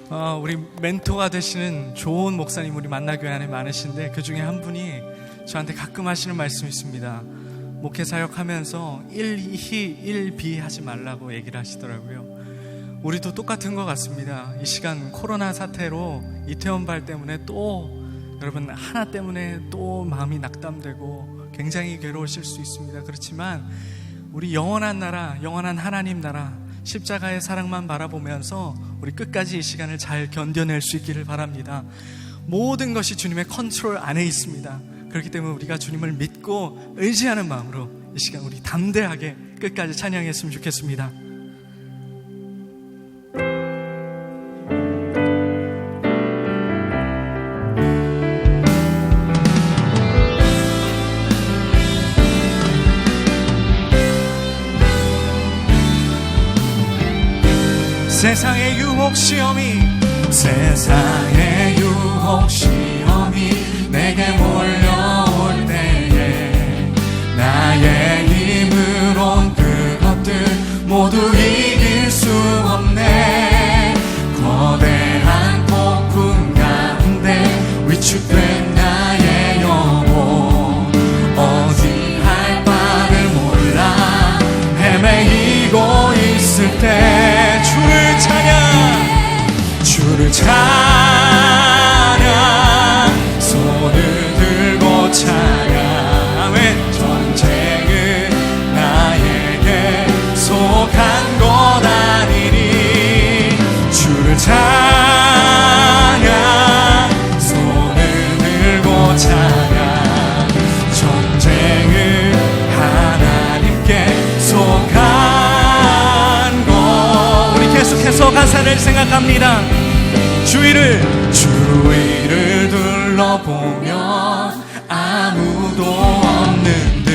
우리 멘토가 되시는 좋은 목사님 우리 만나교회 안에 많으신데 그 중에 한 분이 저한테 가끔 하시는 말씀이 있습니다. 목회 사역하면서 1희 1비 하지 말라고 얘기를 하시더라고요. 우리도 똑같은 것 같습니다. 이 시간 코로나 사태로 이태원 발 때문에 또 여러분 하나 때문에 또 마음이 낙담되고 굉장히 괴로우실 수 있습니다. 그렇지만 우리 영원한 나라, 영원한 하나님 나라, 십자가의 사랑만 바라보면서 우리 끝까지 이 시간을 잘 견뎌낼 수 있기를 바랍니다. 모든 것이 주님의 컨트롤 안에 있습니다. 그렇기 때문에 우리가 주님을 믿고 의지하는 마음으로 이 시간 우리 담대하게 끝까지 찬양했으면 좋겠습니다. 세상의 유혹 시험이 내게 몰려올 때에 나의 힘으론 그것들 모두 이길 수 없네. 거대한 폭풍 가운데 위축된 나의 영혼 어디 할 바를 몰라 헤매이고 있을 때 주를 찬양 손을 들고 찬양. 아멘. 전쟁은 나에게 속한 것 아니니 주를 찬양 손을 들고 찬양. 전쟁은 하나님께 속한 것. 우리 계속해서 가사를 생각합니다. 주위를 둘러보면 아무도 없는 듯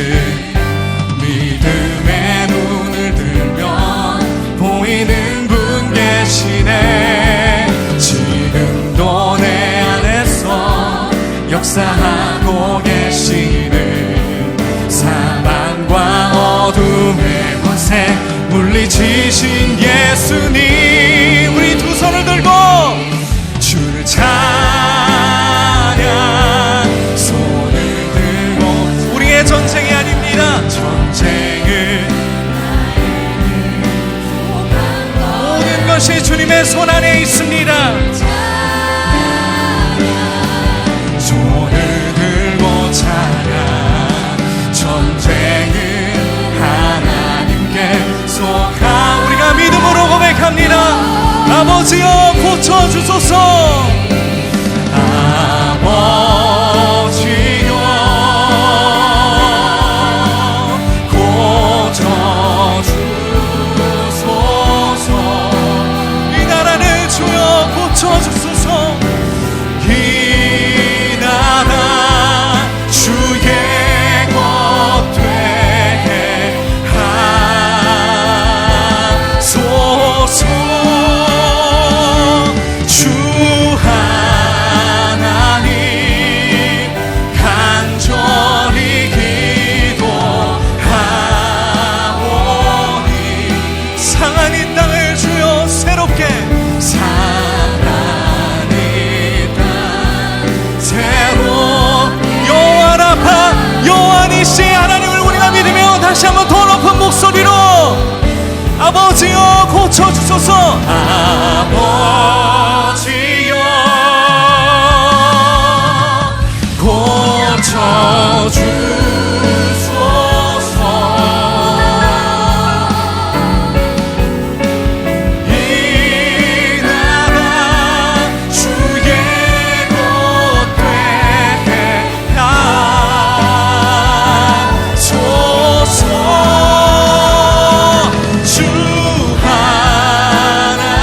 믿음의 눈을 들면 보이는 분 계시네. 지금도 내 안에서 역사하고 계시는 사망과 어둠의 권세 물리치신 예수님. 우리 두 손을 들고 주를 찬양 손을 들고. 우리의 전쟁이 아닙니다. 전쟁은 모든 것이 주님의 손 안에 있습니다. 손을 들고 찬양. 전쟁은 하나님께 속한. 우리가 믿음으로 고백합니다. 아버지여 고쳐주소서. 아버지여 고쳐주소서. 이 나라를 주여 고쳐주소서. 이 나라 주의 것 되게 하소서. 하나님을 우리가 믿으며 다시 한번 더 높은 목소리로 아버지여 고쳐주소서. 아버지여 고쳐주소서. 주 하나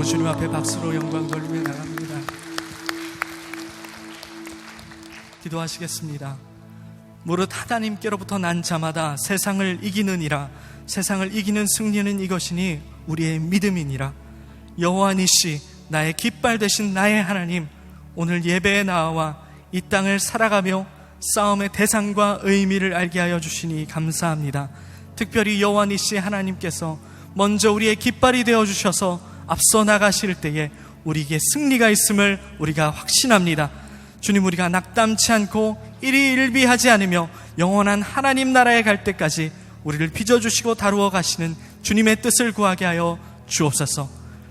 주님 앞에 박수로 영광 돌리며 나갑니다. 기도하시겠습니다. 무릇 하나님께로부터 난 자마다 세상을 이기느니라. 세상을 이기는 승리는 이것이니 우리의 믿음이니라. 여호와 니시 나의 깃발 되신 나의 하나님, 오늘 예배에 나와 이 땅을 살아가며 싸움의 대상과 의미를 알게 하여 주시니 감사합니다. 특별히 여호와 니시 하나님께서 먼저 우리의 깃발이 되어주셔서 앞서 나가실 때에 우리에게 승리가 있음을 우리가 확신합니다. 주님, 우리가 낙담치 않고 일희일비하지 않으며 영원한 하나님 나라에 갈 때까지 우리를 빚어주시고 다루어 가시는 주님의 뜻을 구하게 하여 주옵소서.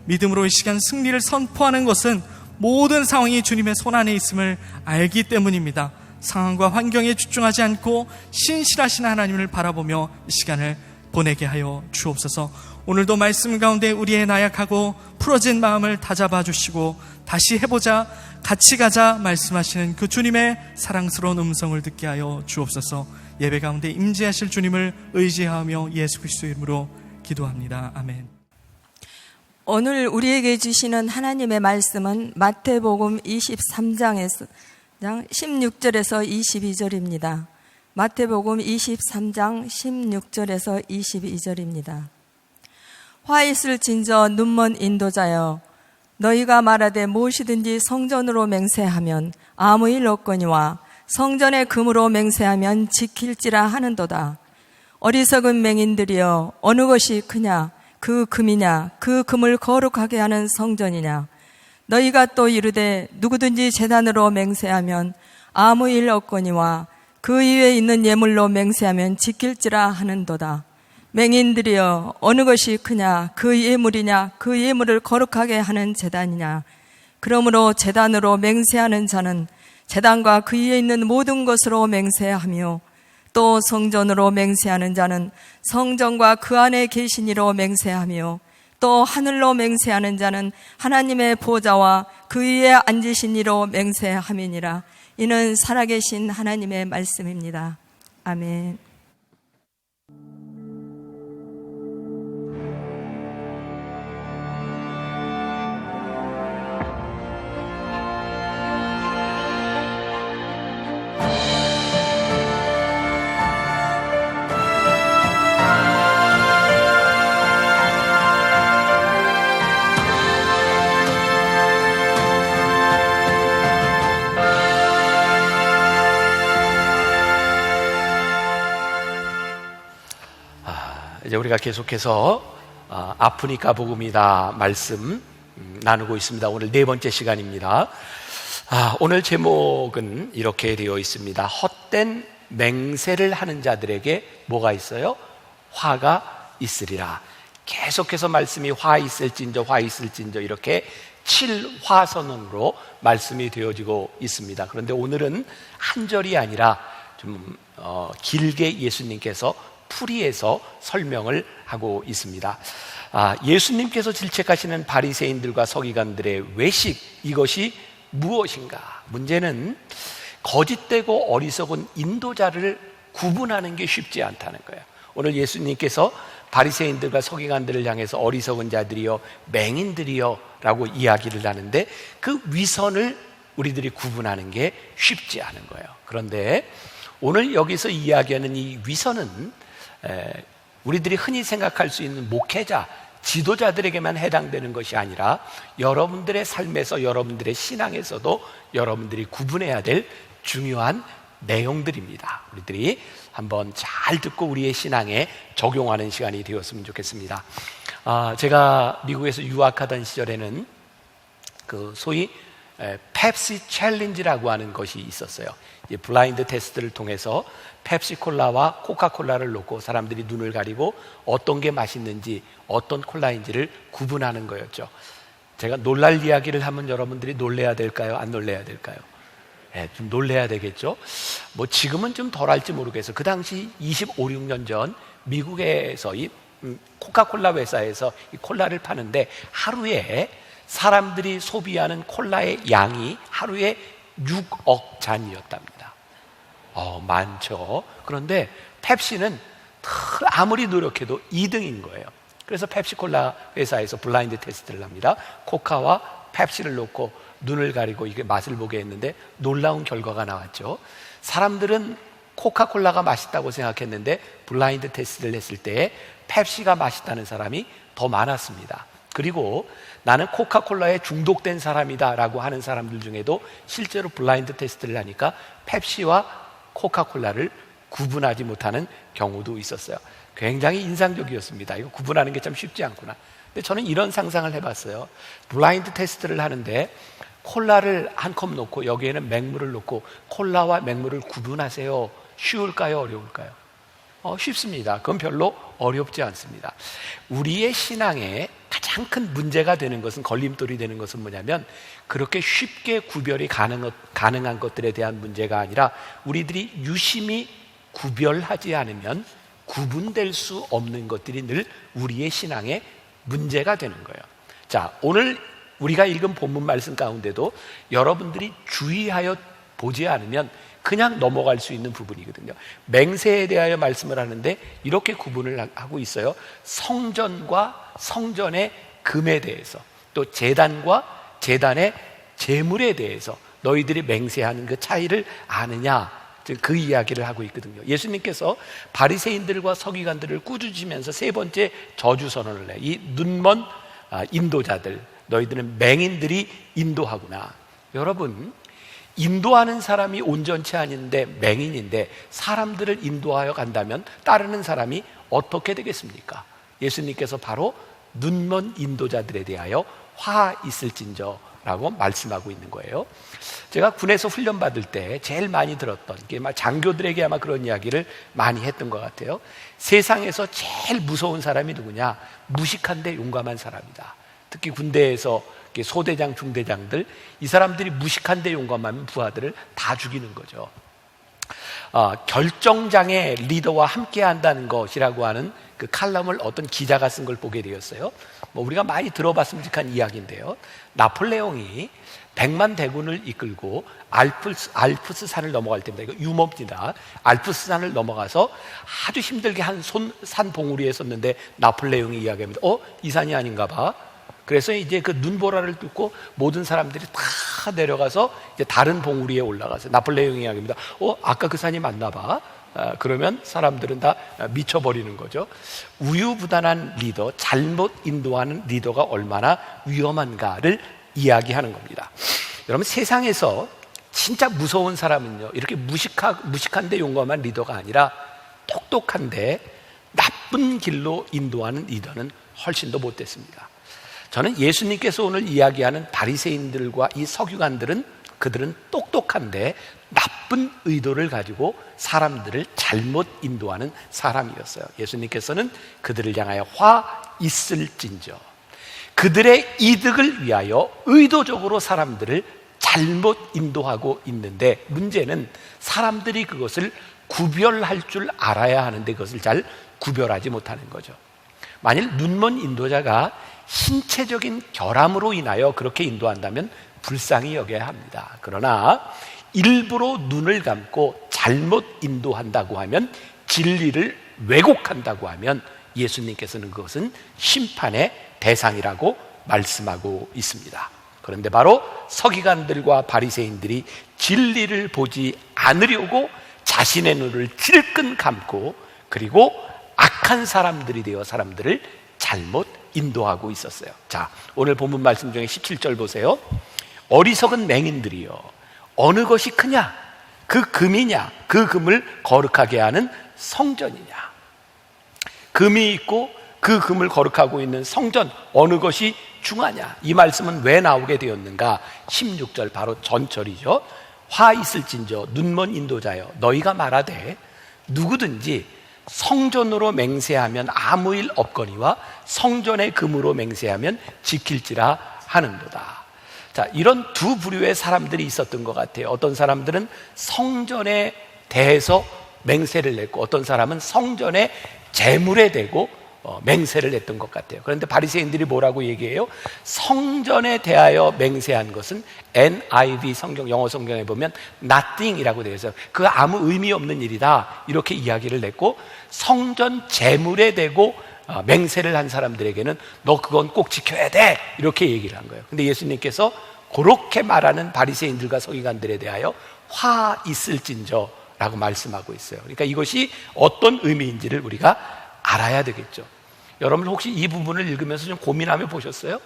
믿음으로 이 시간 승리를 선포하는 것은 모든 상황이 주님의 손안에 있음을 알기 때문입니다. 상황과 환경에 집중하지 않고 신실하신 하나님을 바라보며 이 시간을 보내게 하여 주옵소서. 오늘도 말씀 가운데 우리의 나약하고 풀어진 마음을 다잡아 주시고 다시 해보자, 같이 가자 말씀하시는 그 주님의 사랑스러운 음성을 듣게 하여 주옵소서. 예배 가운데 임재하실 주님을 의지하며 예수 그리스도의 이름으로 기도합니다. 아멘. 오늘 우리에게 주시는 하나님의 말씀은 마태복음 23장에서 16절에서 22절입니다. 마태복음 23장 16절에서 22절입니다. 화 있을진저 눈먼 인도자여, 너희가 말하되 무엇이든지 성전으로 맹세하면 아무 일 없거니와 성전의 금으로 맹세하면 지킬지라 하는도다. 어리석은 맹인들이여, 어느 것이 크냐? 그 금이냐? 그 금을 거룩하게 하는 성전이냐? 너희가 또 이르되 누구든지 제단으로 맹세하면 아무 일 없거니와 그 위에 있는 예물로 맹세하면 지킬지라 하는도다. 맹인들이여, 어느 것이 크냐? 그 예물이냐? 그 예물을 거룩하게 하는 제단이냐? 그러므로 제단으로 맹세하는 자는 제단과 그 위에 있는 모든 것으로 맹세하며, 또 성전으로 맹세하는 자는 성전과 그 안에 계신 이로 맹세하며, 또 하늘로 맹세하는 자는 하나님의 보좌와 그 위에 앉으신 이로 맹세함이니라. 이는 살아계신 하나님의 말씀입니다. 아멘. 이제 우리가 계속해서 아프니까 복음이다 말씀 나누고 있습니다. 오늘 네 번째 시간입니다. 오늘 제목은 이렇게 되어 있습니다. 헛된 맹세를 하는 자들에게 뭐가 있어요? 화가 있으리라. 계속해서 말씀이 화 있을진저 화 있을진저 이렇게 7화선언으로 말씀이 되어지고 있습니다. 그런데 오늘은 한 절이 아니라 좀 길게 예수님께서 풀이해서 설명을 하고 있습니다. 예수님께서 질책하시는 바리새인들과 서기관들의 외식, 이것이 무엇인가? 문제는 거짓되고 어리석은 인도자를 구분하는 게 쉽지 않다는 거예요. 오늘 예수님께서 바리새인들과 서기관들을 향해서 어리석은 자들이여, 맹인들이여 라고 이야기를 하는데 그 위선을 우리들이 구분하는 게 쉽지 않은 거예요. 그런데 오늘 여기서 이야기하는 이 위선은 우리들이 흔히 생각할 수 있는 목회자, 지도자들에게만 해당되는 것이 아니라 여러분들의 삶에서, 여러분들의 신앙에서도 여러분들이 구분해야 될 중요한 내용들입니다. 우리들이 한번 잘 듣고 우리의 신앙에 적용하는 시간이 되었으면 좋겠습니다. 제가 미국에서 유학하던 시절에는 그 소위 펩시 챌린지라고 하는 것이 있었어요. 블라인드 테스트를 통해서 펩시콜라와 코카콜라를 놓고 사람들이 눈을 가리고 어떤 게 맛있는지, 어떤 콜라인지를 구분하는 거였죠. 제가 놀랄 이야기를 하면 여러분들이 놀래야 될까요? 안 놀래야 될까요? 좀 놀래야 되겠죠. 지금은 좀 덜할지 모르겠어요. 그 당시 25, 6년 전 미국에서 이 코카콜라 회사에서 이 콜라를 파는데 하루에 사람들이 소비하는 콜라의 양이 하루에 6억 잔이었답니다. 많죠. 그런데 펩시는 아무리 노력해도 2등인 거예요. 그래서 펩시콜라 회사에서 블라인드 테스트를 합니다. 코카와 펩시를 놓고 눈을 가리고 이게 맛을 보게 했는데 놀라운 결과가 나왔죠. 사람들은 코카콜라가 맛있다고 생각했는데 블라인드 테스트를 했을 때 펩시가 맛있다는 사람이 더 많았습니다. 그리고 나는 코카콜라에 중독된 사람이다 라고 하는 사람들 중에도 실제로 블라인드 테스트를 하니까 펩시와 코카콜라를 구분하지 못하는 경우도 있었어요. 굉장히 인상적이었습니다. 이거 구분하는 게 참 쉽지 않구나. 근데 저는 이런 상상을 해봤어요. 블라인드 테스트를 하는데 콜라를 한 컵 놓고 여기에는 맹물을 놓고 콜라와 맹물을 구분하세요. 쉬울까요? 어려울까요? 쉽습니다. 그건 별로 어렵지 않습니다. 우리의 신앙에 가장 큰 문제가 되는 것은, 걸림돌이 되는 것은 뭐냐면 그렇게 쉽게 구별이 가능한 것들에 대한 문제가 아니라 우리들이 유심히 구별하지 않으면 구분될 수 없는 것들이 늘 우리의 신앙에 문제가 되는 거예요. 자, 오늘 우리가 읽은 본문 말씀 가운데도 여러분들이 주의하여 보지 않으면 그냥 넘어갈 수 있는 부분이거든요. 맹세에 대하여 말씀을 하는데 이렇게 구분을 하고 있어요. 성전과 성전의 금에 대해서, 또 제단과 제단의 제물에 대해서 너희들이 맹세하는 그 차이를 아느냐, 그 이야기를 하고 있거든요. 예수님께서 바리새인들과 서기관들을 꾸짖으면서 세 번째 저주 선언을 해. 이 눈먼 인도자들, 너희들은 맹인들이 인도하구나. 여러분, 인도하는 사람이 온전치 않은데 맹인인데 사람들을 인도하여 간다면 따르는 사람이 어떻게 되겠습니까? 예수님께서 바로 눈먼 인도자들에 대하여 화 있을진저 라고 말씀하고 있는 거예요. 제가 군에서 훈련받을 때 제일 많이 들었던 게 장교들에게 아마 그런 이야기를 많이 했던 것 같아요. 세상에서 제일 무서운 사람이 누구냐? 무식한데 용감한 사람이다. 특히 군대에서 소대장, 중대장들, 이 사람들이 무식한데 용감하면 부하들을 다 죽이는 거죠. 결정장의 리더와 함께 한다는 것이라고 하는 그 칼럼을 어떤 기자가 쓴 걸 보게 되었어요. 우리가 많이 들어봤음직한 이야기인데요. 나폴레옹이 100만 대군을 이끌고 알프스 산을 넘어갈 때입니다. 이거 유머입니다. 알프스 산을 넘어가서 아주 힘들게 한 산 봉우리에 섰는데 나폴레옹이 이야기합니다. 이 산이 아닌가 봐. 그래서 이제 그 눈보라를 뚫고 모든 사람들이 다 내려가서 이제 다른 봉우리에 올라가서 나폴레옹이 이야기합니다. 아까 그 산이 맞나 봐. 그러면 사람들은 다 미쳐버리는 거죠. 우유부단한 리더, 잘못 인도하는 리더가 얼마나 위험한가를 이야기하는 겁니다. 여러분, 세상에서 진짜 무서운 사람은요, 이렇게 무식한데 용감한 리더가 아니라 똑똑한데 나쁜 길로 인도하는 리더는 훨씬 더 못됐습니다. 저는 예수님께서 오늘 이야기하는 바리새인들과 이 서기관들은, 그들은 똑똑한데 나쁜 의도를 가지고 사람들을 잘못 인도하는 사람이었어요. 예수님께서는 그들을 향하여 화 있을진저, 그들의 이득을 위하여 의도적으로 사람들을 잘못 인도하고 있는데, 문제는 사람들이 그것을 구별할 줄 알아야 하는데 그것을 잘 구별하지 못하는 거죠. 만일 눈먼 인도자가 신체적인 결함으로 인하여 그렇게 인도한다면 불쌍히 여겨야 합니다. 그러나 일부러 눈을 감고 잘못 인도한다고 하면, 진리를 왜곡한다고 하면 예수님께서는 그것은 심판의 대상이라고 말씀하고 있습니다. 그런데 바로 서기관들과 바리새인들이 진리를 보지 않으려고 자신의 눈을 질끈 감고, 그리고 악한 사람들이 되어 사람들을 잘못 인도하고 있었어요. 자, 오늘 본문 말씀 중에 17절 보세요. 어리석은 맹인들이여, 어느 것이 크냐? 그 금이냐? 그 금을 거룩하게 하는 성전이냐? 금이 있고 그 금을 거룩하고 있는 성전, 어느 것이 중하냐? 이 말씀은 왜 나오게 되었는가? 16절 바로 전절이죠. 화 있을진저 눈먼 인도자여, 너희가 말하되 누구든지 성전으로 맹세하면 아무 일 없거니와 성전의 금으로 맹세하면 지킬지라 하는도다. 자, 이런 두 부류의 사람들이 있었던 것 같아요. 어떤 사람들은 성전에 대해서 맹세를 냈고, 어떤 사람은 성전의 재물에 대고 맹세를 했던 것 같아요. 그런데 바리새인들이 뭐라고 얘기해요? 성전에 대하여 맹세한 것은 NIV 성경, 영어 성경에 보면 nothing이라고 되어 있어요. 그 아무 의미 없는 일이다, 이렇게 이야기를 냈고, 성전 재물에 대고 맹세를 한 사람들에게는 너 그건 꼭 지켜야 돼 이렇게 얘기를 한 거예요. 근데 예수님께서 그렇게 말하는 바리새인들과 서기관들에 대하여 화 있을진저 라고 말씀하고 있어요. 그러니까 이것이 어떤 의미인지를 우리가 알아야 되겠죠. 여러분 혹시 이 부분을 읽으면서 좀 고민하며 보셨어요?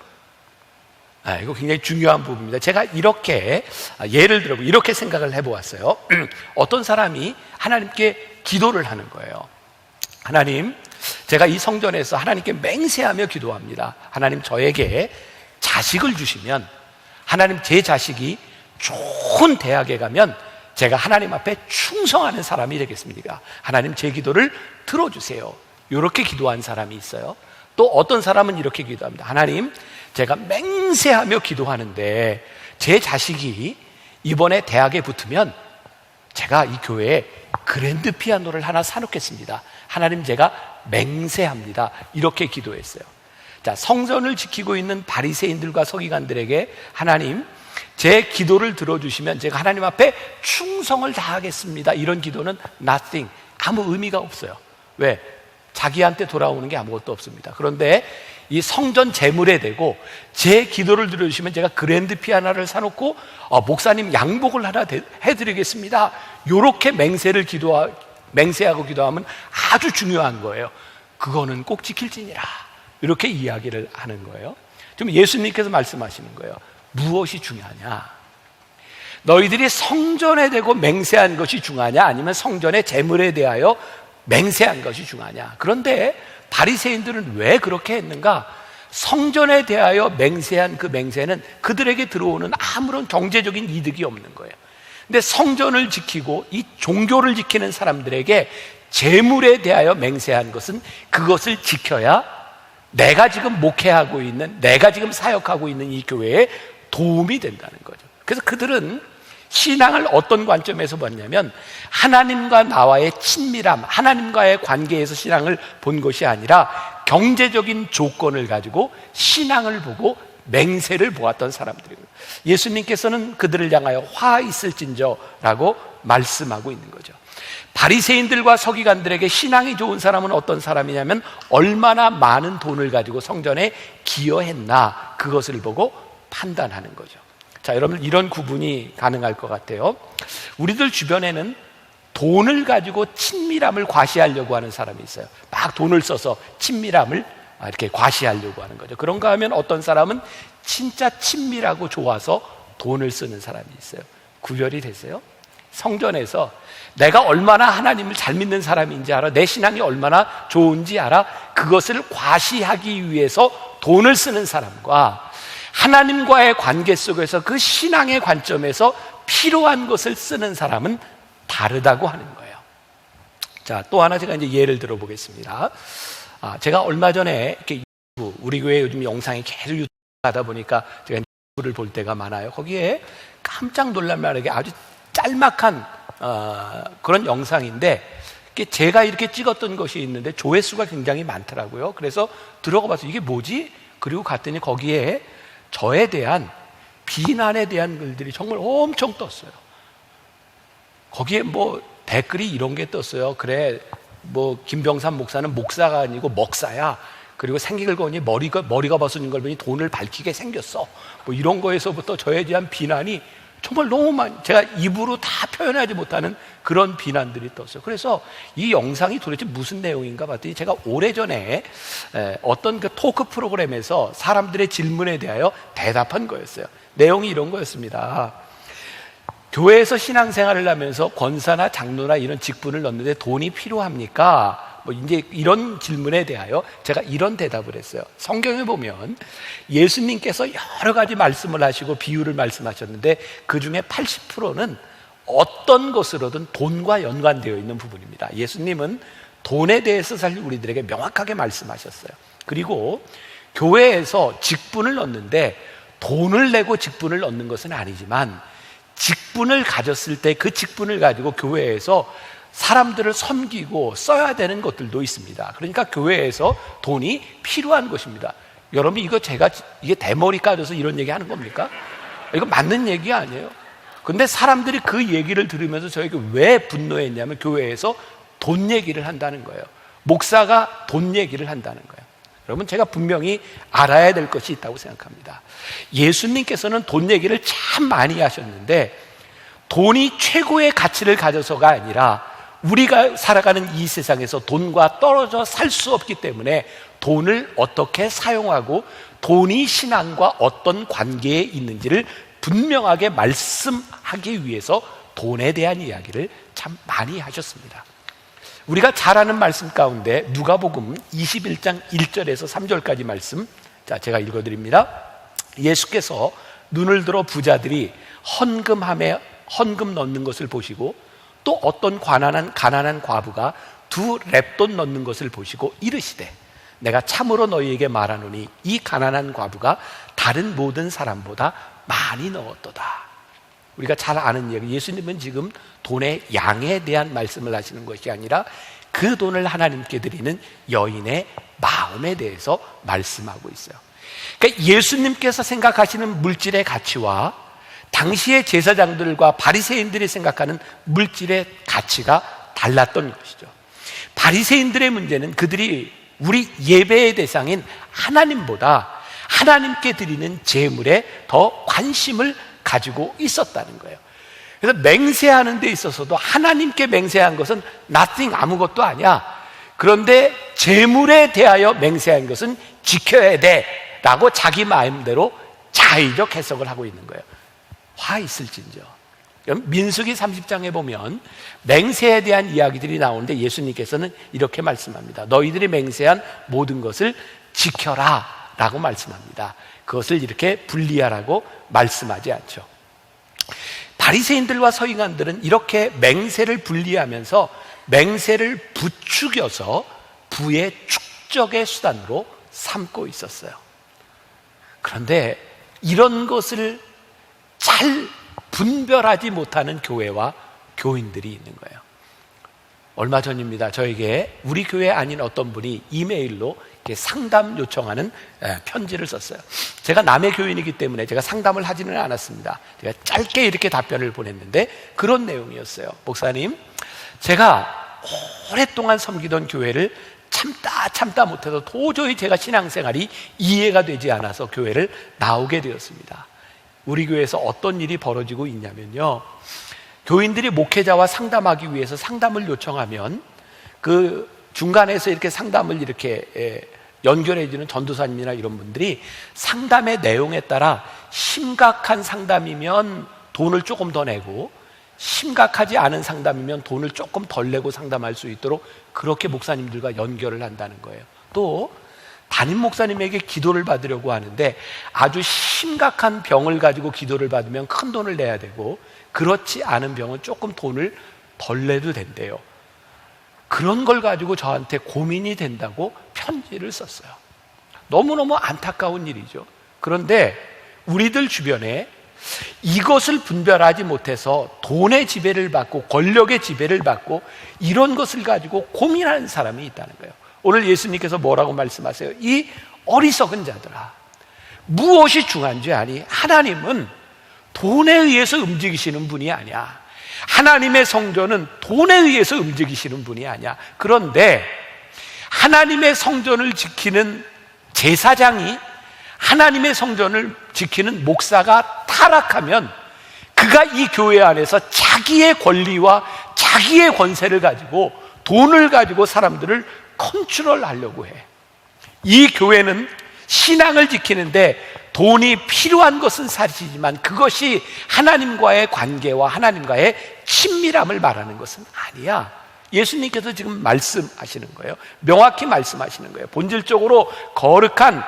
이거 굉장히 중요한 부분입니다. 제가 이렇게 예를 들어 이렇게 생각을 해보았어요. 어떤 사람이 하나님께 기도를 하는 거예요. 하나님, 제가 이 성전에서 하나님께 맹세하며 기도합니다. 하나님 저에게 자식을 주시면 하나님 제 자식이 좋은 대학에 가면 제가 하나님 앞에 충성하는 사람이 되겠습니다. 하나님 제 기도를 들어주세요. 이렇게 기도한 사람이 있어요. 또 어떤 사람은 이렇게 기도합니다. 하나님, 제가 맹세하며 기도하는데 제 자식이 이번에 대학에 붙으면 제가 이 교회에 그랜드 피아노를 하나 사놓겠습니다. 하나님 제가 맹세합니다. 이렇게 기도했어요. 자, 성전을 지키고 있는 바리새인들과 서기관들에게 하나님 제 기도를 들어주시면 제가 하나님 앞에 충성을 다하겠습니다. 이런 기도는 nothing, 아무 의미가 없어요. 왜? 자기한테 돌아오는 게 아무것도 없습니다. 그런데 이 성전 재물에 대고 제 기도를 들어주시면 제가 그랜드 피아노를 사놓고 목사님 양복을 하나 해드리겠습니다. 이렇게 맹세하고 기도하면 아주 중요한 거예요. 그거는 꼭 지킬지니라. 이렇게 이야기를 하는 거예요. 좀 예수님께서 말씀하시는 거예요. 무엇이 중요하냐? 너희들이 성전에 대고 맹세한 것이 중요하냐? 아니면 성전의 재물에 대하여 맹세한 것이 중요하냐? 그런데 바리새인들은 왜 그렇게 했는가? 성전에 대하여 맹세한 그 맹세는 그들에게 들어오는 아무런 경제적인 이득이 없는 거예요. 근데 성전을 지키고 이 종교를 지키는 사람들에게 재물에 대하여 맹세한 것은 그것을 지켜야 내가 지금 목회하고 있는, 내가 지금 사역하고 있는 이 교회에 도움이 된다는 거죠. 그래서 그들은 신앙을 어떤 관점에서 봤냐면 하나님과 나와의 친밀함, 하나님과의 관계에서 신앙을 본 것이 아니라 경제적인 조건을 가지고 신앙을 보고 맹세를 보았던 사람들이에요. 예수님께서는 그들을 향하여 화 있을진저라고 말씀하고 있는 거죠. 바리새인들과 서기관들에게 신앙이 좋은 사람은 어떤 사람이냐면 얼마나 많은 돈을 가지고 성전에 기여했나 그것을 보고 판단하는 거죠. 자, 여러분 이런 구분이 가능할 것 같아요. 우리들 주변에는 돈을 가지고 친밀함을 과시하려고 하는 사람이 있어요. 막 돈을 써서 친밀함을 이렇게 과시하려고 하는 거죠. 그런가 하면 어떤 사람은 진짜 친밀하고 좋아서 돈을 쓰는 사람이 있어요. 구별이 되세요? 성전에서 내가 얼마나 하나님을 잘 믿는 사람인지 알아, 내 신앙이 얼마나 좋은지 알아, 그것을 과시하기 위해서 돈을 쓰는 사람과 하나님과의 관계 속에서 그 신앙의 관점에서 필요한 것을 쓰는 사람은 다르다고 하는 거예요. 자, 또 하나 제가 이제 예를 들어 보겠습니다. 제가 얼마 전에 이렇게 유튜브, 우리 교회 요즘 영상이 계속 유튜브 하다 보니까 제가 유튜브를 볼 때가 많아요. 거기에 깜짝 놀랄 만하게 아주 짤막한 그런 영상인데 제가 이렇게 찍었던 것이 있는데 조회수가 굉장히 많더라고요. 그래서 들어가 봤어요. 이게 뭐지? 그리고 갔더니 거기에 저에 대한 비난에 대한 글들이 정말 엄청 떴어요. 거기에 뭐 댓글이 이런 게 떴어요. 그래, 뭐 김병삼 목사는 목사가 아니고 먹사야. 그리고 생기를 거니 머리가 벗어진 걸 보니 돈을 밝히게 생겼어. 뭐 이런 거에서부터 저에 대한 비난이 정말 너무 많이, 제가 입으로 다 표현하지 못하는 그런 비난들이 떴어요. 그래서 이 영상이 도대체 무슨 내용인가 봤더니 제가 오래전에 어떤 그 토크 프로그램에서 사람들의 질문에 대하여 대답한 거였어요. 내용이 이런 거였습니다. 교회에서 신앙생활을 하면서 권사나 장로나 이런 직분을 넣는데 돈이 필요합니까? 뭐 이제 이런 질문에 대하여 제가 이런 대답을 했어요. 성경에 보면 예수님께서 여러 가지 말씀을 하시고 비유를 말씀하셨는데 그 중에 80%는 어떤 것으로든 돈과 연관되어 있는 부분입니다. 예수님은 돈에 대해서 사실 우리들에게 명확하게 말씀하셨어요. 그리고 교회에서 직분을 얻는데 돈을 내고 직분을 얻는 것은 아니지만 직분을 가졌을 때 그 직분을 가지고 교회에서 사람들을 섬기고 써야 되는 것들도 있습니다. 그러니까 교회에서 돈이 필요한 것입니다. 여러분 이게 대머리 까져서 이런 얘기 하는 겁니까? 이거 맞는 얘기 아니에요. 근데 사람들이 그 얘기를 들으면서 저에게 왜 분노했냐면 교회에서 돈 얘기를 한다는 거예요. 목사가 돈 얘기를 한다는 거예요. 여러분, 제가 분명히 알아야 될 것이 있다고 생각합니다. 예수님께서는 돈 얘기를 참 많이 하셨는데 돈이 최고의 가치를 가져서가 아니라 우리가 살아가는 이 세상에서 돈과 떨어져 살 수 없기 때문에 돈을 어떻게 사용하고 돈이 신앙과 어떤 관계에 있는지를 분명하게 말씀하기 위해서 돈에 대한 이야기를 참 많이 하셨습니다. 우리가 잘 아는 말씀 가운데 누가복음 21장 1절에서 3절까지 말씀, 자, 제가 읽어드립니다. 예수께서 눈을 들어 부자들이 헌금 넣는 것을 보시고 또 어떤 가난한 과부가 2 렙돈 넣는 것을 보시고 이르시되 내가 참으로 너희에게 말하노니 이 가난한 과부가 다른 모든 사람보다 많이 넣었도다. 우리가 잘 아는 얘기, 예수님은 지금 돈의 양에 대한 말씀을 하시는 것이 아니라 그 돈을 하나님께 드리는 여인의 마음에 대해서 말씀하고 있어요. 그러니까 예수님께서 생각하시는 물질의 가치와 당시의 제사장들과 바리새인들이 생각하는 물질의 가치가 달랐던 것이죠. 바리새인들의 문제는 그들이 우리 예배의 대상인 하나님보다 하나님께 드리는 제물에 더 관심을 가지고 있었다는 거예요. 그래서 맹세하는 데 있어서도 하나님께 맹세한 것은 nothing, 아무것도 아니야. 그런데 제물에 대하여 맹세한 것은 지켜야 돼 라고 자기 마음대로 자의적 해석을 하고 있는 거예요. 화 있을진저. 민수기 30장에 보면 맹세에 대한 이야기들이 나오는데 예수님께서는 이렇게 말씀합니다. 너희들이 맹세한 모든 것을 지켜라 라고 말씀합니다. 그것을 이렇게 분리하라고 말씀하지 않죠. 바리새인들과 서기관들은 이렇게 맹세를 분리하면서 맹세를 부추겨서 부의 축적의 수단으로 삼고 있었어요. 그런데 이런 것을 잘 분별하지 못하는 교회와 교인들이 있는 거예요. 얼마 전입니다. 저에게 우리 교회 아닌 어떤 분이 이메일로 이렇게 상담 요청하는 편지를 썼어요. 제가 남의 교인이기 때문에 제가 상담을 하지는 않았습니다. 제가 짧게 이렇게 답변을 보냈는데 그런 내용이었어요. 목사님, 제가 오랫동안 섬기던 교회를 참다 못해서 도저히 제가 신앙생활이 이해가 되지 않아서 교회를 나오게 되었습니다. 우리 교회에서 어떤 일이 벌어지고 있냐면요, 교인들이 목회자와 상담하기 위해서 상담을 요청하면 그 중간에서 이렇게 상담을 이렇게 연결해 주는 전도사님이나 이런 분들이 상담의 내용에 따라 심각한 상담이면 돈을 조금 더 내고 심각하지 않은 상담이면 돈을 조금 덜 내고 상담할 수 있도록 그렇게 목사님들과 연결을 한다는 거예요. 또 담임 목사님에게 기도를 받으려고 하는데 아주 심각한 병을 가지고 기도를 받으면 큰 돈을 내야 되고 그렇지 않은 병은 조금 돈을 덜 내도 된대요. 그런 걸 가지고 저한테 고민이 된다고 편지를 썼어요. 너무너무 안타까운 일이죠. 그런데 우리들 주변에 이것을 분별하지 못해서 돈의 지배를 받고 권력의 지배를 받고 이런 것을 가지고 고민하는 사람이 있다는 거예요. 오늘 예수님께서 뭐라고 말씀하세요? 이 어리석은 자들아, 무엇이 중요한 줄 아니? 하나님은 돈에 의해서 움직이시는 분이 아니야. 하나님의 성전은 돈에 의해서 움직이시는 분이 아니야. 그런데 하나님의 성전을 지키는 제사장이 하나님의 성전을 지키는 목사가 타락하면 그가 이 교회 안에서 자기의 권리와 자기의 권세를 가지고 돈을 가지고 사람들을 컨트롤하려고 해. 이 교회는 신앙을 지키는데 돈이 필요한 것은 사실이지만 그것이 하나님과의 관계와 하나님과의 친밀함을 말하는 것은 아니야. 예수님께서 지금 말씀하시는 거예요. 명확히 말씀하시는 거예요. 본질적으로 거룩한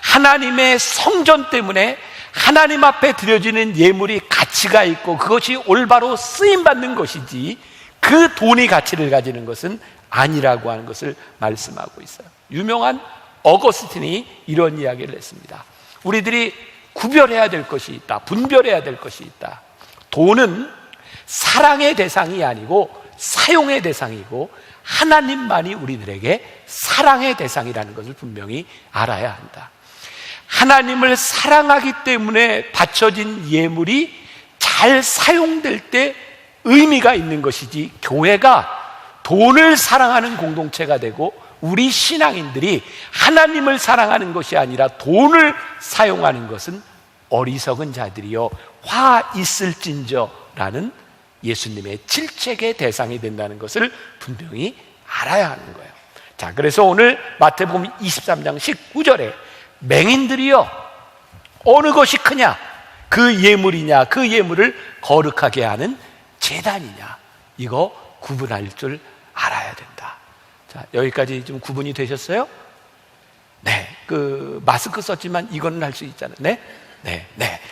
하나님의 성전 때문에 하나님 앞에 드려지는 예물이 가치가 있고 그것이 올바로 쓰임받는 것이지 그 돈이 가치를 가지는 것은 아니라고 하는 것을 말씀하고 있어요. 유명한 어거스틴이 이런 이야기를 했습니다. 우리들이 구별해야 될 것이 있다. 분별해야 될 것이 있다. 돈은 사랑의 대상이 아니고 사용의 대상이고 하나님만이 우리들에게 사랑의 대상이라는 것을 분명히 알아야 한다. 하나님을 사랑하기 때문에 바쳐진 예물이 잘 사용될 때 의미가 있는 것이지 교회가 돈을 사랑하는 공동체가 되고 우리 신앙인들이 하나님을 사랑하는 것이 아니라 돈을 사용하는 것은 어리석은 자들이요 화 있을진저라는 예수님의 질책의 대상이 된다는 것을 분명히 알아야 하는 거예요. 자, 그래서 오늘 마태복음 23장 19절에 맹인들이요 어느 것이 크냐, 그 예물이냐, 그 예물을 거룩하게 하는 제단이냐, 이거 구분할 줄 알아야 된다. 자, 여기까지 좀 구분이 되셨어요? 네, 마스크 썼지만 이거는 할 수 있잖아요. 네.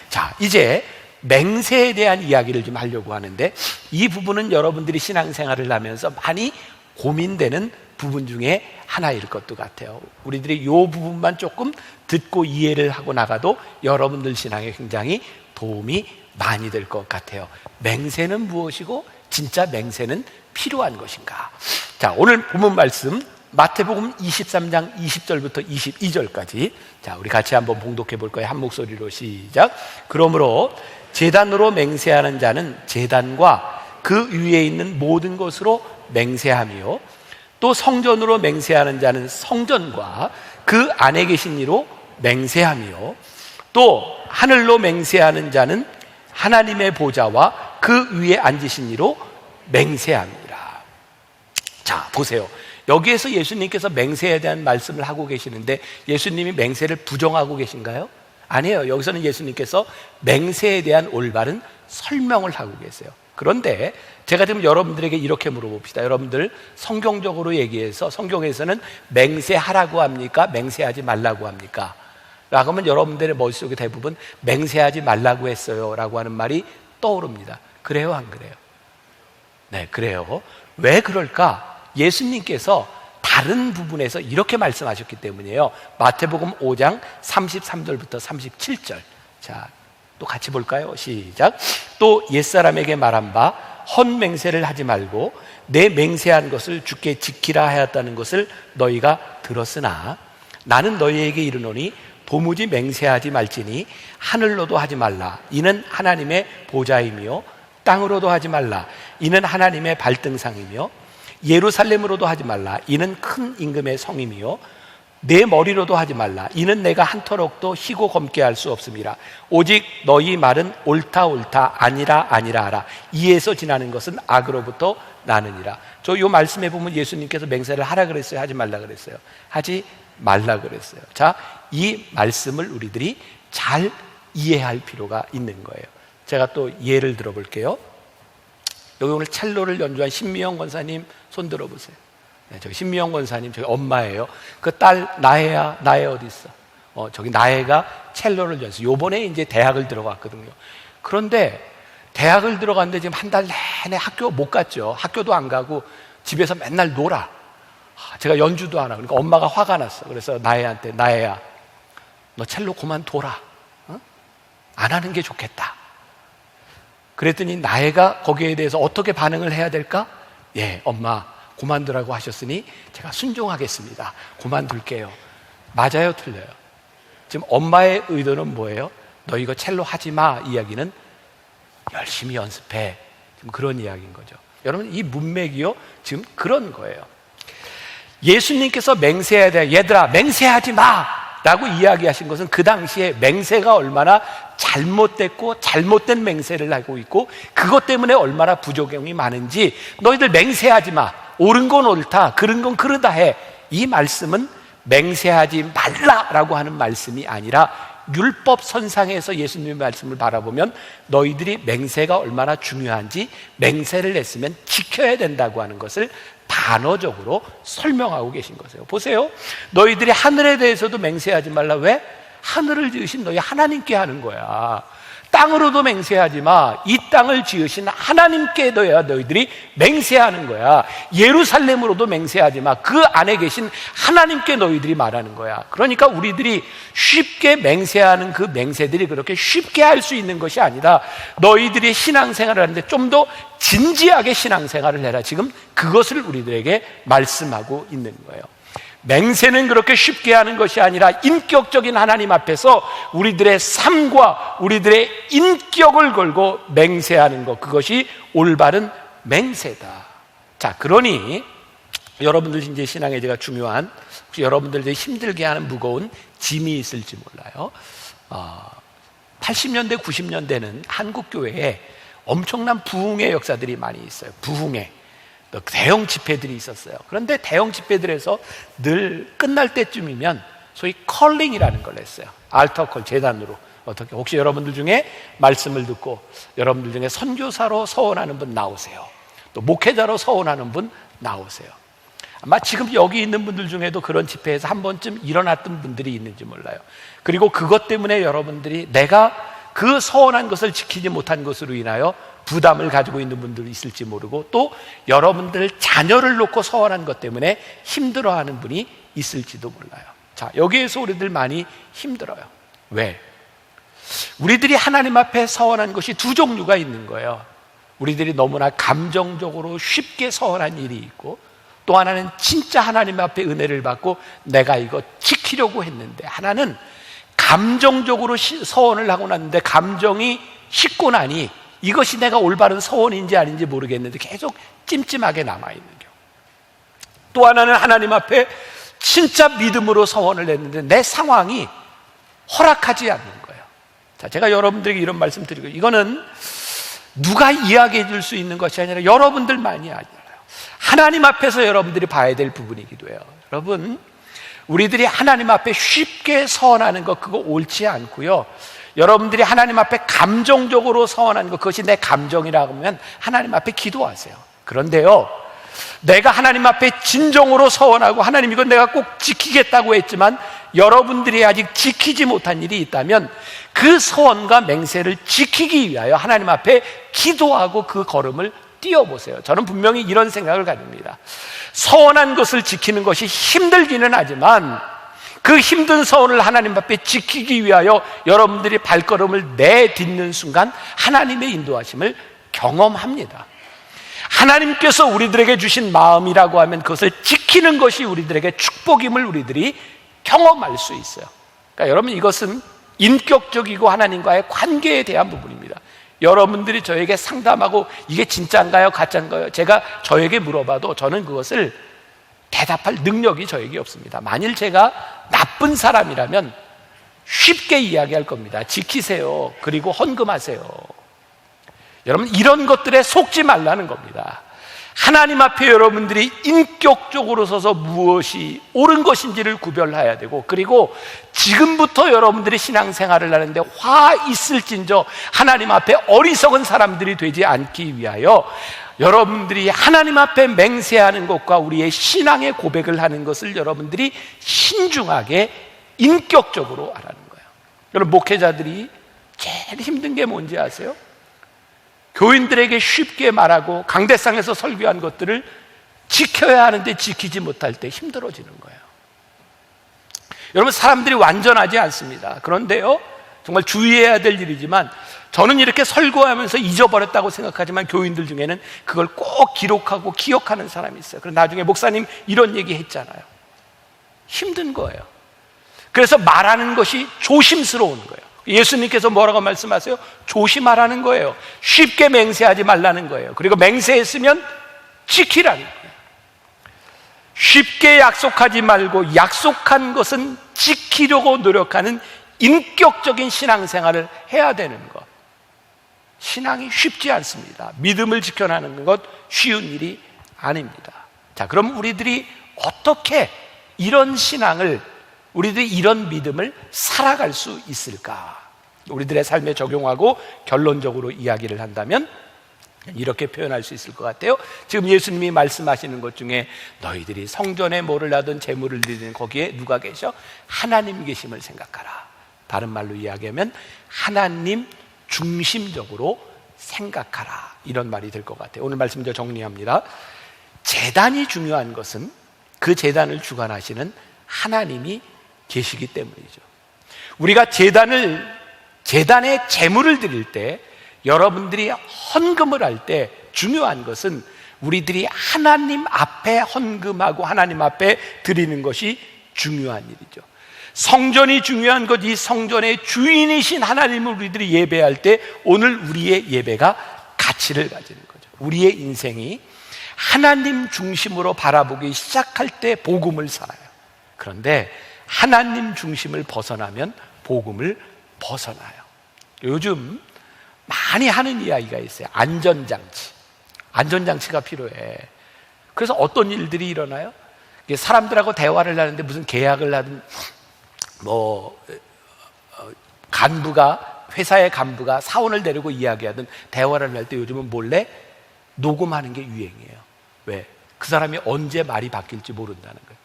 자, 이제 맹세에 대한 이야기를 좀 하려고 하는데, 이 부분은 여러분들이 신앙생활을 하면서 많이 고민되는 부분 중에 하나일 것도 같아요. 우리들이 이 부분만 조금 듣고 이해를 하고 나가도 여러분들 신앙에 굉장히 도움이 많이 될 것 같아요. 맹세는 무엇이고 진짜 맹세는 필요한 것인가? 자, 오늘 본문 말씀 마태복음 23장 20절부터 22절까지, 자, 우리 같이 한번 봉독해 볼 거예요. 한 목소리로 시작. 그러므로 제단으로 맹세하는 자는 제단과 그 위에 있는 모든 것으로 맹세하며, 또 성전으로 맹세하는 자는 성전과 그 안에 계신 이로 맹세하며, 또 하늘로 맹세하는 자는 하나님의 보좌와 그 위에 앉으신 이로 맹세합니다. 자, 보세요. 여기에서 예수님께서 맹세에 대한 말씀을 하고 계시는데 예수님이 맹세를 부정하고 계신가요? 아니에요. 여기서는 예수님께서 맹세에 대한 올바른 설명을 하고 계세요. 그런데 제가 지금 여러분들에게 이렇게 물어봅시다. 여러분들 성경적으로 얘기해서 성경에서는 맹세하라고 합니까? 맹세하지 말라고 합니까? 라고 하면 여러분들의 머릿속에 대부분 맹세하지 말라고 했어요 라고 하는 말이 떠오릅니다. 그래요, 안 그래요? 네, 그래요. 왜 그럴까? 예수님께서 다른 부분에서 이렇게 말씀하셨기 때문이에요. 마태복음 5장 33절부터 37절. 자, 또 같이 볼까요? 시작. 또 옛사람에게 말한 바 헛맹세를 하지 말고 내 맹세한 것을 주께 지키라 하였다는 것을 너희가 들었으나 나는 너희에게 이르노니 도무지 맹세하지 말지니 하늘로도 하지 말라. 이는 하나님의 보좌이며, 땅으로도 하지 말라. 이는 하나님의 발등상이며, 예루살렘으로도 하지 말라. 이는 큰 임금의 성임이요, 내 머리로도 하지 말라. 이는 내가 한터럭도 희고 검게 할 수 없음이라. 오직 너희 말은 옳다 옳다 아니라 아니라 하라. 이에서 지나는 것은 악으로부터 나느니라. 저 요 말씀에 보면 예수님께서 맹세를 하라 그랬어요, 하지 말라 그랬어요? 하지 말라 그랬어요. 자, 이 말씀을 우리들이 잘 이해할 필요가 있는 거예요. 제가 또 예를 들어 볼게요. 여기 오늘 첼로를 연주한 신미영 권사님 손 들어보세요. 네, 저기 신미영 권사님, 저기 엄마예요. 그 딸 나혜야, 나혜 어디 있어? 저기 나혜가 첼로를 연습. 요번에 이제 대학을 들어갔거든요. 그런데 대학을 들어갔는데 지금 한 달 내내 학교 못 갔죠. 학교도 안 가고 집에서 맨날 놀아. 제가 연주도 안 하고. 그러니까 엄마가 화가 났어. 그래서 나혜한테, 나혜야, 너 첼로 그만둬라. 안 하는 게 좋겠다. 그랬더니 나혜가 거기에 대해서 어떻게 반응을 해야 될까? 예, 엄마 그만두라고 하셨으니 제가 순종하겠습니다. 그만둘게요. 맞아요, 틀려요? 지금 엄마의 의도는 뭐예요? 너 이거 첼로 하지 마 이야기는 열심히 연습해. 지금 그런 이야기인 거죠. 여러분, 이 문맥이요, 지금 그런 거예요. 예수님께서 맹세해야 돼. 얘들아, 맹세하지 마! 라고 이야기하신 것은 그 당시에 맹세가 얼마나 잘못됐고 잘못된 맹세를 하고 있고 그것 때문에 얼마나 부작용이 많은지 너희들 맹세하지 마. 옳은 건 옳다, 그른 건 그르다 해. 이 말씀은 맹세하지 말라라고 하는 말씀이 아니라 율법 선상에서 예수님의 말씀을 바라보면 너희들이 맹세가 얼마나 중요한지 맹세를 했으면 지켜야 된다고 하는 것을 단어적으로 설명하고 계신 거세요. 보세요. 너희들이 하늘에 대해서도 맹세하지 말라. 왜? 하늘을 지으신 너희 하나님께 하는 거야. 땅으로도 맹세하지 마. 이 땅을 지으신 하나님께 너희들이 맹세하는 거야. 예루살렘으로도 맹세하지 마. 그 안에 계신 하나님께 너희들이 말하는 거야. 그러니까 우리들이 쉽게 맹세하는 그 맹세들이 그렇게 쉽게 할 수 있는 것이 아니라 너희들이 신앙생활을 하는데 좀 더 진지하게 신앙생활을 해라. 지금 그것을 우리들에게 말씀하고 있는 거예요. 맹세는 그렇게 쉽게 하는 것이 아니라 인격적인 하나님 앞에서 우리들의 삶과 우리들의 인격을 걸고 맹세하는 것, 그것이 올바른 맹세다. 자, 그러니 여러분들 이제 신앙에 제가 중요한, 혹시 여러분들 힘들게 하는 무거운 짐이 있을지 몰라요. 80년대, 90년대는 한국 교회에 엄청난 부흥의 역사들이 많이 있어요. 부흥회, 대형 집회들이 있었어요. 그런데 대형 집회들에서 늘 끝날 때쯤이면 소위 컬링이라는 걸 했어요. 알터콜, 재단으로. 어떻게, 혹시 여러분들 중에 말씀을 듣고 여러분들 중에 선교사로 서원하는 분 나오세요. 또 목회자로 서원하는 분 나오세요. 아마 지금 여기 있는 분들 중에도 그런 집회에서 한 번쯤 일어났던 분들이 있는지 몰라요. 그리고 그것 때문에 여러분들이 내가 그 서원한 것을 지키지 못한 것으로 인하여 부담을 가지고 있는 분들이 있을지 모르고, 또 여러분들 자녀를 놓고 서원한 것 때문에 힘들어하는 분이 있을지도 몰라요. 자, 여기에서 우리들 많이 힘들어요. 왜? 우리들이 하나님 앞에 서원한 것이 두 종류가 있는 거예요. 우리들이 너무나 감정적으로 쉽게 서원한 일이 있고, 또 하나는 진짜 하나님 앞에 은혜를 받고 내가 이거 지키려고 했는데, 하나는 감정적으로 서원을 하고 났는데 감정이 식고 나니 이것이 내가 올바른 서원인지 아닌지 모르겠는데 계속 찜찜하게 남아있는 경우. 또 하나는 하나님 앞에 진짜 믿음으로 서원을 했는데 내 상황이 허락하지 않는 거예요. 자, 제가 여러분들에게 이런 말씀 드리고, 이거는 누가 이야기해 줄 수 있는 것이 아니라 여러분들만이 알아요. 하나님 앞에서 여러분들이 봐야 될 부분이기도 해요. 여러분, 우리들이 하나님 앞에 쉽게 서원하는 것, 그거 옳지 않고요. 여러분들이 하나님 앞에 감정적으로 서원하는 것, 그것이 내 감정이라고 하면 하나님 앞에 기도하세요. 그런데요, 내가 하나님 앞에 진정으로 서원하고 하나님 이건 내가 꼭 지키겠다고 했지만 여러분들이 아직 지키지 못한 일이 있다면 그 서원과 맹세를 지키기 위하여 하나님 앞에 기도하고 그 걸음을 뛰어보세요. 저는 분명히 이런 생각을 가집니다. 서원한 것을 지키는 것이 힘들기는 하지만 그 힘든 서원을 하나님 앞에 지키기 위하여 여러분들이 발걸음을 내딛는 순간 하나님의 인도하심을 경험합니다. 하나님께서 우리들에게 주신 마음이라고 하면 그것을 지키는 것이 우리들에게 축복임을 우리들이 경험할 수 있어요. 그러니까 여러분, 이것은 인격적이고 하나님과의 관계에 대한 부분입니다. 여러분들이 저에게 상담하고 이게 진짜인가요? 가짜인가요? 제가 저에게 물어봐도 저는 그것을 대답할 능력이 저에게 없습니다. 만일 제가 나쁜 사람이라면 쉽게 이야기할 겁니다. 지키세요. 그리고 헌금하세요. 여러분, 이런 것들에 속지 말라는 겁니다. 하나님 앞에 여러분들이 인격적으로 서서 무엇이 옳은 것인지를 구별해야 되고, 그리고 지금부터 여러분들이 신앙생활을 하는데 화 있을진저 하나님 앞에 어리석은 사람들이 되지 않기 위하여 여러분들이 하나님 앞에 맹세하는 것과 우리의 신앙의 고백을 하는 것을 여러분들이 신중하게 인격적으로 하라는 거예요. 여러분, 목회자들이 제일 힘든 게 뭔지 아세요? 교인들에게 쉽게 말하고 강대상에서 설교한 것들을 지켜야 하는데 지키지 못할 때 힘들어지는 거예요. 여러분, 사람들이 완전하지 않습니다. 그런데요, 정말 주의해야 될 일이지만 저는 이렇게 설교하면서 잊어버렸다고 생각하지만 교인들 중에는 그걸 꼭 기록하고 기억하는 사람이 있어요. 그래서 나중에 목사님 이런 얘기 했잖아요. 힘든 거예요. 그래서 말하는 것이 조심스러운 거예요. 예수님께서 뭐라고 말씀하세요? 조심하라는 거예요. 쉽게 맹세하지 말라는 거예요. 그리고 맹세했으면 지키라는 거예요. 쉽게 약속하지 말고 약속한 것은 지키려고 노력하는 인격적인 신앙생활을 해야 되는 것. 신앙이 쉽지 않습니다. 믿음을 지켜나가는 것 쉬운 일이 아닙니다. 자, 그럼 우리들이 어떻게 이런 신앙을, 우리들이 이런 믿음을 살아갈 수 있을까? 우리들의 삶에 적용하고 결론적으로 이야기를 한다면 이렇게 표현할 수 있을 것 같아요. 지금 예수님이 말씀하시는 것 중에 너희들이 성전에 뭐를 하든 제물을 드리든 거기에 누가 계셔? 하나님 계심을 생각하라. 다른 말로 이야기하면 하나님 중심적으로 생각하라, 이런 말이 될 것 같아요. 오늘 말씀 저 정리합니다. 제단이 중요한 것은 그 제단을 주관하시는 하나님이 계시기 때문이죠. 우리가 제단에 제물을 드릴 때, 여러분들이 헌금을 할 때 중요한 것은 우리들이 하나님 앞에 헌금하고 하나님 앞에 드리는 것이 중요한 일이죠. 성전이 중요한 것, 이 성전의 주인이신 하나님을 우리들이 예배할 때 오늘 우리의 예배가 가치를 가지는 거죠. 우리의 인생이 하나님 중심으로 바라보기 시작할 때 복음을 살아요. 그런데 하나님 중심을 벗어나면 복음을 벗어나요. 요즘 많이 하는 이야기가 있어요. 안전장치가 필요해. 그래서 어떤 일들이 일어나요? 사람들하고 대화를 하는데 무슨 계약을 하든 회사의 간부가 사원을 데리고 이야기하든 대화를 할 때 요즘은 몰래 녹음하는 게 유행이에요. 왜? 그 사람이 언제 말이 바뀔지 모른다는 거예요.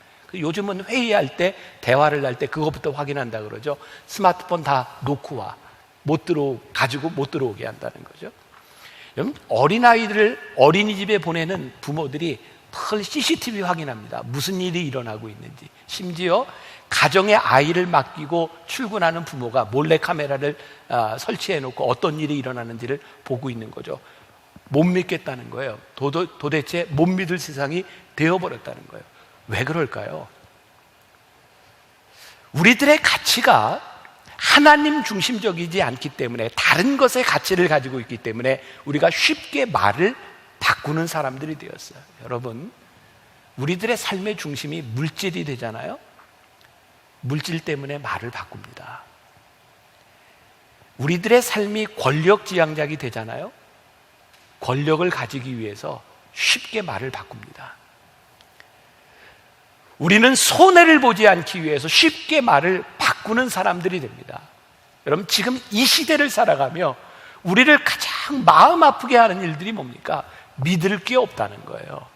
요즘은 회의할 때, 대화를 할 때 그것부터 확인한다 그러죠. 스마트폰 다 놓고 와. 가지고 못 들어오게 한다는 거죠. 여러분, 어린아이들을 어린이집에 보내는 부모들이 늘 CCTV 확인합니다. 무슨 일이 일어나고 있는지. 심지어 가정에 아이를 맡기고 출근하는 부모가 몰래 카메라를 설치해 놓고 어떤 일이 일어나는지를 보고 있는 거죠. 못 믿겠다는 거예요. 도대체 못 믿을 세상이 되어버렸다는 거예요. 왜 그럴까요? 우리들의 가치가 하나님 중심적이지 않기 때문에, 다른 것의 가치를 가지고 있기 때문에 우리가 쉽게 말을 바꾸는 사람들이 되었어요. 여러분, 우리들의 삶의 중심이 물질이 되잖아요. 물질 때문에 말을 바꿉니다. 우리들의 삶이 권력지향적이 되잖아요. 권력을 가지기 위해서 쉽게 말을 바꿉니다. 우리는 손해를 보지 않기 위해서 쉽게 말을 바꾸는 사람들이 됩니다. 여러분, 지금 이 시대를 살아가며 우리를 가장 마음 아프게 하는 일들이 뭡니까? 믿을 게 없다는 거예요.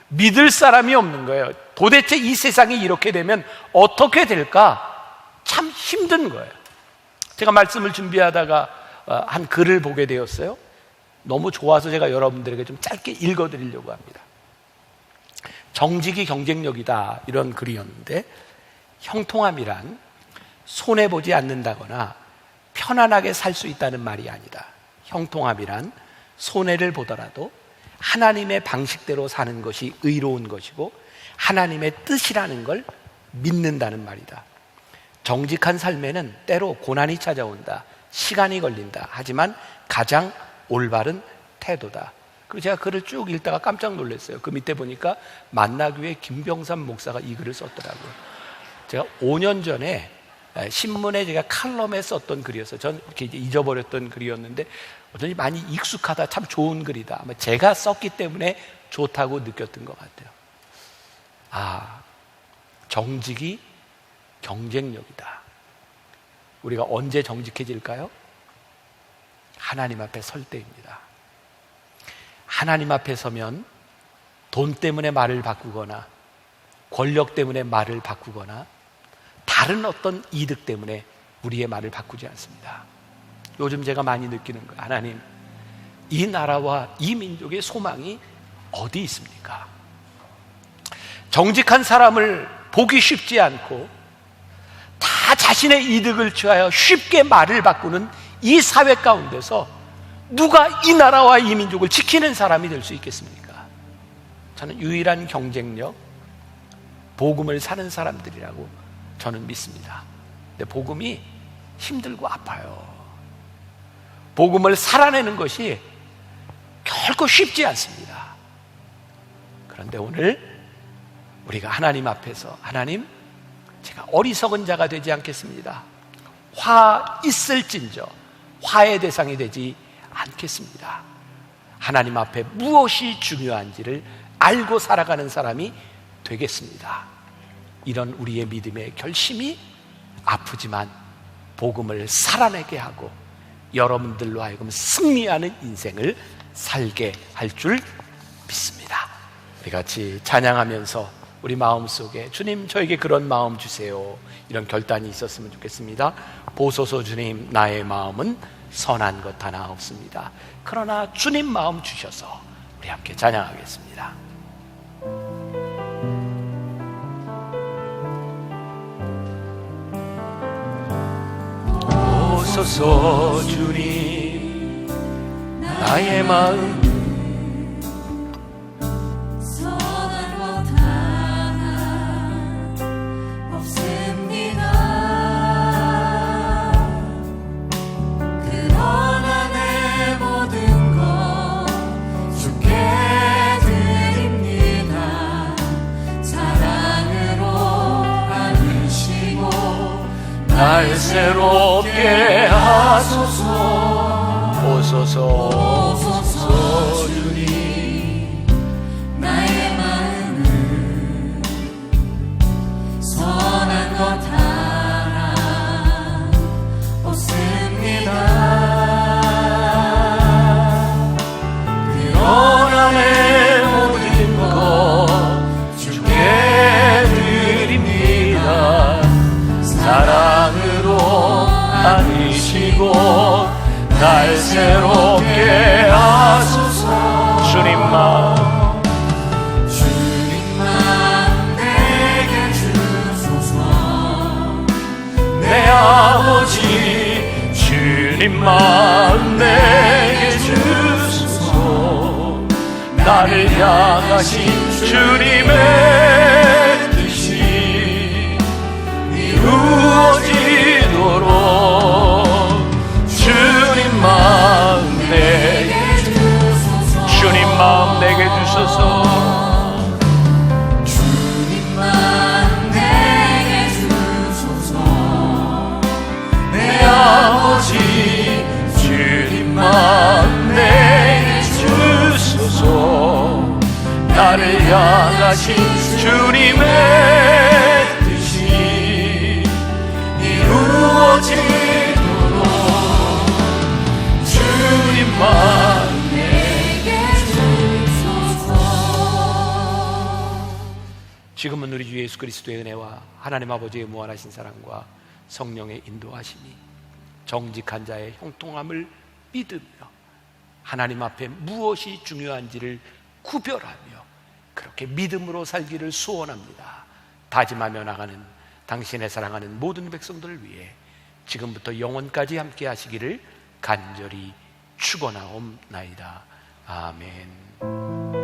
믿을 사람이 없는 거예요. 도대체 이 세상이 이렇게 되면 어떻게 될까? 참 힘든 거예요. 제가 말씀을 준비하다가 한 글을 보게 되었어요. 너무 좋아서 제가 여러분들에게 좀 짧게 읽어드리려고 합니다. 정직이 경쟁력이다, 이런 글이었는데, 형통함이란 손해보지 않는다거나 편안하게 살 수 있다는 말이 아니다. 형통함이란 손해를 보더라도 하나님의 방식대로 사는 것이 의로운 것이고 하나님의 뜻이라는 걸 믿는다는 말이다. 정직한 삶에는 때로 고난이 찾아온다, 시간이 걸린다. 하지만 가장 올바른 태도다. 그리고 제가 글을 쭉 읽다가 깜짝 놀랐어요. 그 밑에 보니까 만나교회 김병삼 목사가 이 글을 썼더라고요. 제가 5년 전에 신문에 제가 칼럼에 썼던 글이었어요. 전 이렇게 이제 잊어버렸던 글이었는데 어쩐지 많이 익숙하다, 참 좋은 글이다. 아마 제가 썼기 때문에 좋다고 느꼈던 것 같아요. 정직이 경쟁력이다. 우리가 언제 정직해질까요? 하나님 앞에 설 때입니다. 하나님 앞에 서면 돈 때문에 말을 바꾸거나 권력 때문에 말을 바꾸거나 다른 어떤 이득 때문에 우리의 말을 바꾸지 않습니다. 요즘 제가 많이 느끼는 거예요. 하나님, 이 나라와 이 민족의 소망이 어디 있습니까? 정직한 사람을 보기 쉽지 않고 다 자신의 이득을 취하여 쉽게 말을 바꾸는 이 사회 가운데서 누가 이 나라와 이 민족을 지키는 사람이 될 수 있겠습니까? 저는 유일한 경쟁력, 복음을 사는 사람들이라고 저는 믿습니다. 근데 복음이 힘들고 아파요. 복음을 살아내는 것이 결코 쉽지 않습니다. 그런데 오늘 우리가 하나님 앞에서, 하나님, 제가 어리석은 자가 되지 않겠습니다. 화 있을진저 화의 대상이 되지 않겠습니다. 하나님 앞에 무엇이 중요한지를 알고 살아가는 사람이 되겠습니다. 이런 우리의 믿음의 결심이 아프지만 복음을 살아내게 하고 여러분들로 하여금 승리하는 인생을 살게 할 줄 믿습니다. 우리 같이 찬양하면서 우리 마음속에 주님, 저에게 그런 마음 주세요, 이런 결단이 있었으면 좋겠습니다. 보소서 주님, 나의 마음은 선한 것 하나 없습니다. 그러나 주님 마음 주셔서 우리 함께 찬양하겠습니다. 보소서 주님, 나의 마음 그러나 내 모든 것 주께 드리리. 날 새롭게 하소서. 오소서 주님, 나의 마음은 선한 것 하나 없습니다. 그러나 내 모든 것 주께 드립니다. 사랑으로 안으시고 날 새롭게 하소서. 주님만 내게 주소서. 내 아버지, 주님만 내게 주소서. 나를 향하신 주님의 뜻이 이루어지도록 주님 마음 내게 주소서. 주님 마음 내게 주소서. 주님만 내게 주소서. 내 아버지, 주님만 내게 주소서. 나를 향하신 주님의 뜻이 이루어지도록 주님만 내게 주소서. 지금은 우리 주 예수 그리스도의 은혜와 하나님 아버지의 무한하신 사랑과 성령의 인도하심이 정직한 자의 형통함을 믿으며 하나님 앞에 무엇이 중요한지를 구별하며 그렇게 믿음으로 살기를 소원합니다. 다짐하며 나가는 당신의 사랑하는 모든 백성들을 위해 지금부터 영원까지 함께 하시기를 간절히 축원하옵나이다. 아멘.